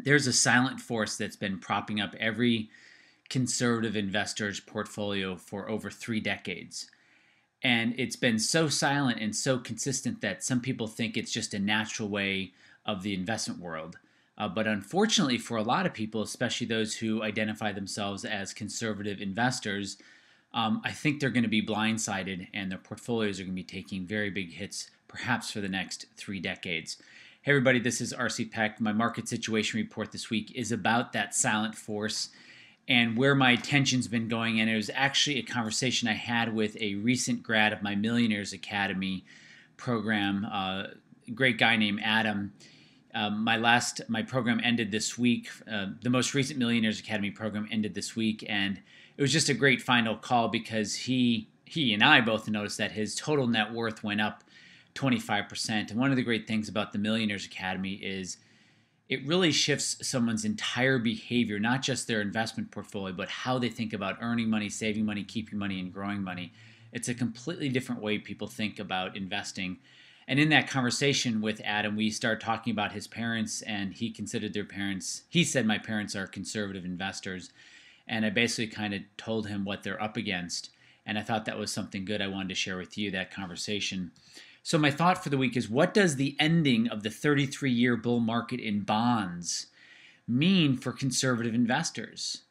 there's a silent force that's been propping up every conservative investor's portfolio for over 3 decades. And it's been so silent and so consistent that some people think it's just a natural way of the investment world. But unfortunately, for a lot of people, especially those who identify themselves as conservative investors, I think they're going to be blindsided and their portfolios are going to be taking very big hits, perhaps for the next 3 decades. Hey, everybody, this is RC Peck. My market situation report this week is about that silent force and where my attention's been going. And it was actually a conversation I had with a recent grad of my Millionaires Academy program, a great guy named Adam. My program ended this week. The most recent Millionaires Academy program ended this week, and it was just a great final call because he and I both noticed that his total net worth went up 25%. And one of the great things about the Millionaires Academy is it really shifts someone's entire behavior, not just their investment portfolio, but how they think about earning money, saving money, keeping money, and growing money. It's a completely different way people think about investing. And in that conversation with Adam, we started talking about his parents, and he considered their parents. He said, my parents are conservative investors. And I basically kind of told him what they're up against. And I thought that was something good I wanted to share with you, that conversation. So my thought for the week is, what does the ending of the 33-year bull market in bonds mean for conservative investors?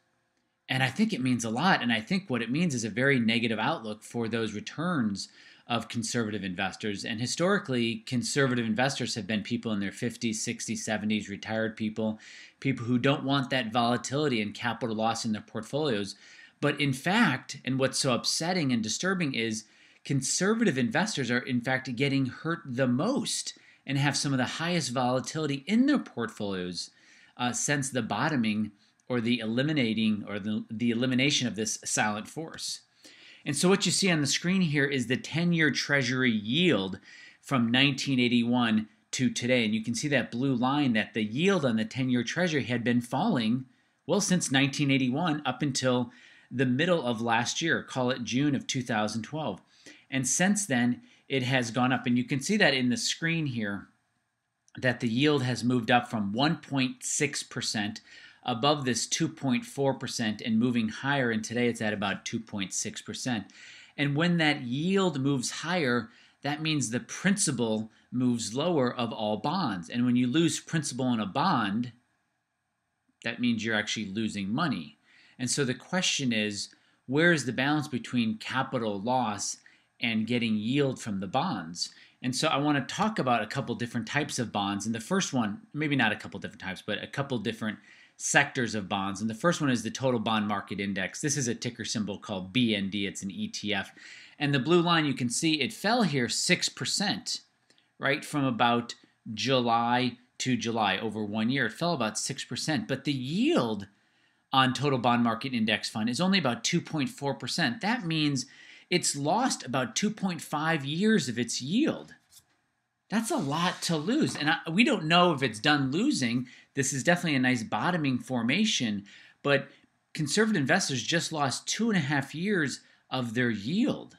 And I think it means a lot. And I think what it means is a very negative outlook for those returns of conservative investors. And historically, conservative investors have been people in their 50s, 60s, 70s, retired people, people who don't want that volatility and capital loss in their portfolios. But in fact, and what's so upsetting and disturbing is conservative investors are in fact getting hurt the most and have some of the highest volatility in their portfolios since the bottoming or the eliminating or the elimination of this silent force. And so what you see on the screen here is the 10-year Treasury yield from 1981 to today. And you can see that blue line, that the yield on the 10-year Treasury had been falling, well, since 1981 up until the middle of last year, call it June of 2012. And since then, it has gone up. And you can see that in the screen here, that the yield has moved up from 1.6% above this 2.4% and moving higher, and today it's at about 2.6%. And when that yield moves higher, that means the principal moves lower of all bonds. And when you lose principal in a bond, that means you're actually losing money. And so the question is, where is the balance between capital loss and getting yield from the bonds? And so I want to talk about a couple different types of bonds. And the first one, maybe not a couple different types, but a couple different sectors of bonds. And the first one is the total bond market index. This is a ticker symbol called BND. It's an ETF. And the blue line, you can see it fell here 6%, right? From about July to July, over 1 year. It fell about 6%. But the yield on total bond market index fund is only about 2.4%. That means it's lost about 2.5 years of its yield. That's a lot to lose. And we don't know if it's done losing. This is definitely a nice bottoming formation, but conservative investors just lost 2.5 years of their yield.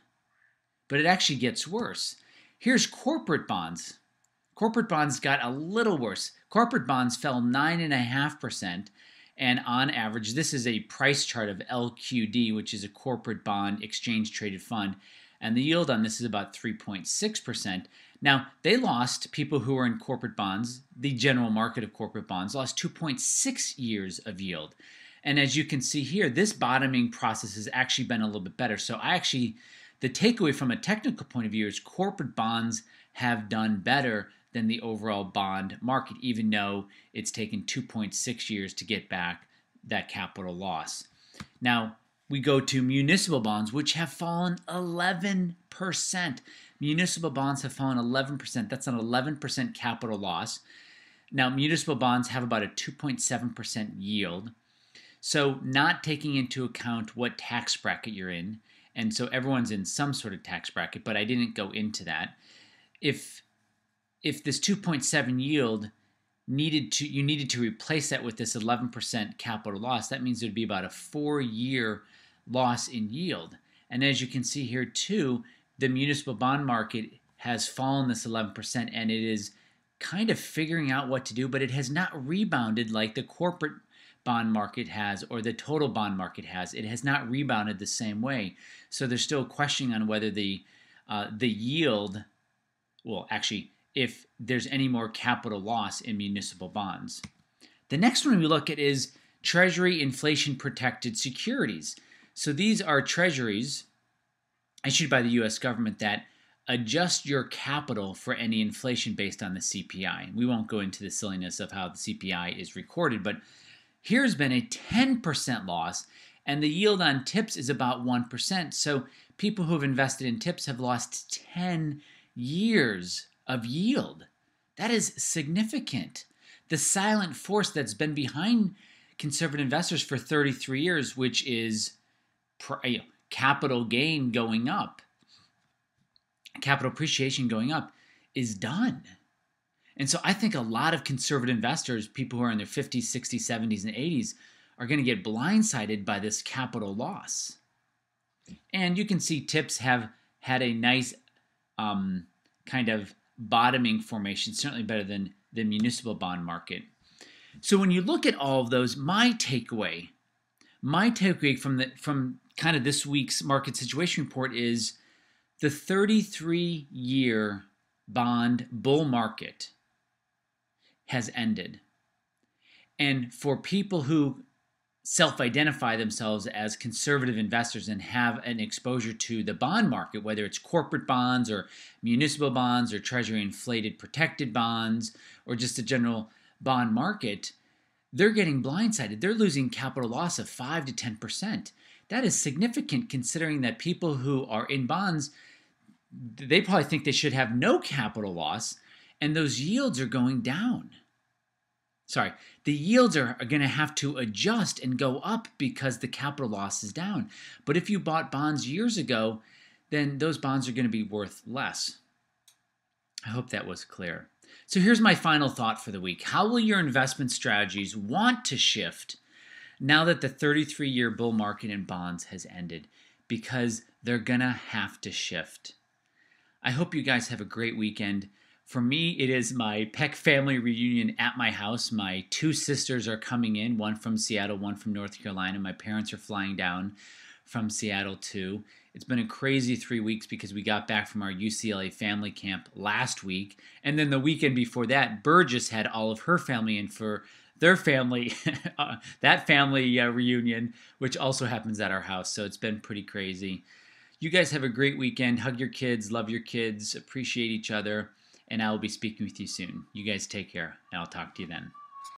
But it actually gets worse. Here's corporate bonds. Corporate bonds got a little worse. Corporate bonds fell 9.5%. And on average, this is a price chart of LQD, which is a corporate bond exchange traded fund. And the yield on this is about 3.6%. Now, they lost, people who were in corporate bonds, the general market of corporate bonds, lost 2.6 years of yield. And as you can see here, this bottoming process has actually been a little bit better. So the takeaway from a technical point of view is corporate bonds have done better than the overall bond market, even though it's taken 2.6 years to get back that capital loss. Now, we go to municipal bonds, which have fallen 11%. Municipal bonds have fallen 11%. That's an 11% capital loss. Now, municipal bonds have about a 2.7% yield. So not taking into account what tax bracket you're in, and so everyone's in some sort of tax bracket, but I didn't go into that. If this 2.7 yield you needed to replace that with this 11% capital loss, that means there'd be about a 4-year loss in yield. And as you can see here too, the municipal bond market has fallen this 11%, and it is kind of figuring out what to do, but it has not rebounded like the corporate bond market has or the total bond market has. It has not rebounded the same way. So there's still questioning on whether the yield, well, actually, if there's any more capital loss in municipal bonds. The next one we look at is Treasury inflation protected securities. So these are treasuries issued by the U.S. government that adjust your capital for any inflation based on the CPI. We won't go into the silliness of how the CPI is recorded, but here's been a 10% loss, and the yield on TIPS is about 1%. So people who have invested in TIPS have lost 10 years of yield. That is significant. The silent force that's been behind conservative investors for 33 years, which is capital gain going up, capital appreciation going up, is done. And so I think a lot of conservative investors, people who are in their 50s, 60s, 70s, and 80s, are going to get blindsided by this capital loss. And you can see TIPS have had a nice kind of bottoming formation, certainly better than the municipal bond market. So when you look at all of those, my takeaway from kind of this week's market situation report is the 33-year bond bull market has ended. And for people who self-identify themselves as conservative investors and have an exposure to the bond market, whether it's corporate bonds or municipal bonds or treasury inflated protected bonds or just a general bond market, they're getting blindsided. They're losing capital loss of 5 to 10%. That is significant considering that people who are in bonds, they probably think they should have no capital loss, and those yields are going down. Sorry, the yields are going to have to adjust and go up because the capital loss is down. But if you bought bonds years ago, then those bonds are going to be worth less. I hope that was clear. So here's my final thought for the week. How will your investment strategies want to shift now that the 33-year bull market in bonds has ended? Because they're going to have to shift. I hope you guys have a great weekend. For me, it is my Peck family reunion at my house. My two sisters are coming in, one from Seattle, one from North Carolina. My parents are flying down from Seattle too. It's been a crazy 3 weeks because we got back from our UCLA family camp last week. And then the weekend before that, Burgess had all of her family in for their family, that family reunion, which also happens at our house. So it's been pretty crazy. You guys have a great weekend. Hug your kids, love your kids, appreciate each other. And I will be speaking with you soon. You guys take care, and I'll talk to you then.